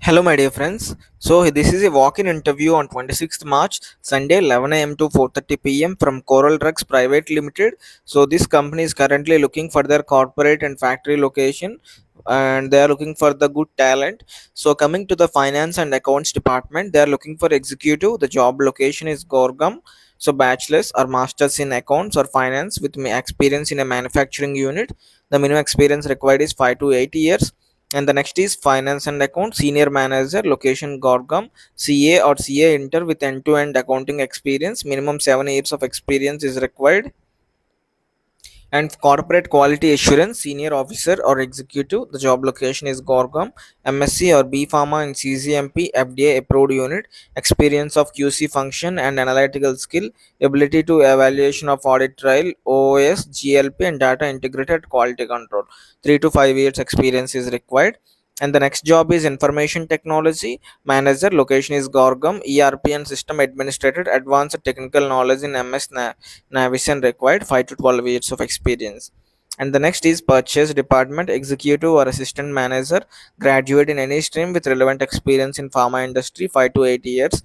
Hello, my dear friends. So, this is a walk in interview on 26th March, Sunday, 11 a.m. to 4:30 p.m. from Coral Drugs Private Limited. So, this company is currently looking for their corporate and factory location and they are looking for the good talent. So, coming to the finance and accounts department, they are looking for executive. The job location is Gorgam. So, bachelor's or master's in accounts or finance with experience in a manufacturing unit. The minimum experience required is 5 to 8 years, and the next is finance and account senior manager, location Gorgam, CA or CA inter with end-to-end accounting experience, minimum 7 years of experience is required. And corporate quality assurance senior officer or executive, the job location is Gorgam, MSc or B Pharma in CGMP FDA approved unit, experience of QC function and analytical skill, ability to evaluation of audit trail, OOS, GLP and data integrated quality control. 3 to 5 years experience is required. And the next job is information technology manager, location is Gorgam, ERP and system administrator, advanced technical knowledge in Navision required, 5 to 12 years of experience. And the next is purchase department executive or assistant manager, graduate in any stream with relevant experience in pharma industry, 5 to 8 years.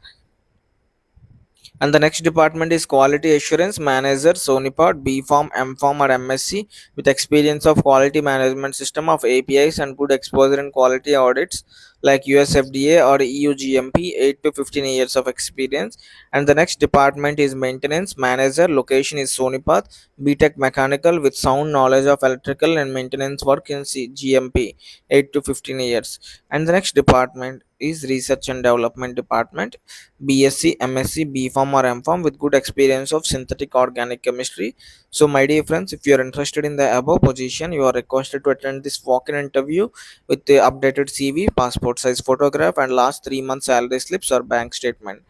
And the next department is quality assurance manager, Sonipod, B Farm, M Farm or MSc with experience of quality management system of APIs and good exposure in quality audits like US FDA or EU GMP, 8 to 15 years of experience. And the next department is maintenance manager, location is Sonipat, BTech mechanical with sound knowledge of electrical and maintenance work in GMP, 8 to 15 years. And the next department is research and development department, BSc, MSc, BPharm or MPharm with good experience of synthetic organic chemistry. So, my dear friends, if you are interested in the above position, you are requested to attend this walk-in interview with the updated CV, passport size photograph, and last 3 months salary slips or bank statement.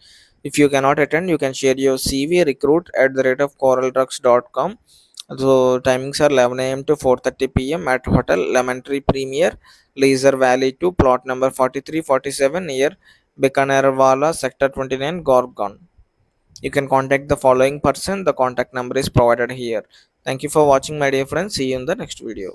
If you cannot attend, you can share your CV recruit at the rate of coraldrugs.com. So timings are 11 a.m. to 4:30 p.m. at Hotel Lemon Tree Premier, Laser Valley 2, plot number 4347 near Bikanerwala, Sector 29, Gorgon. You can contact the following person. The contact number is provided here. Thank you for watching, my dear friends. See you in the next video.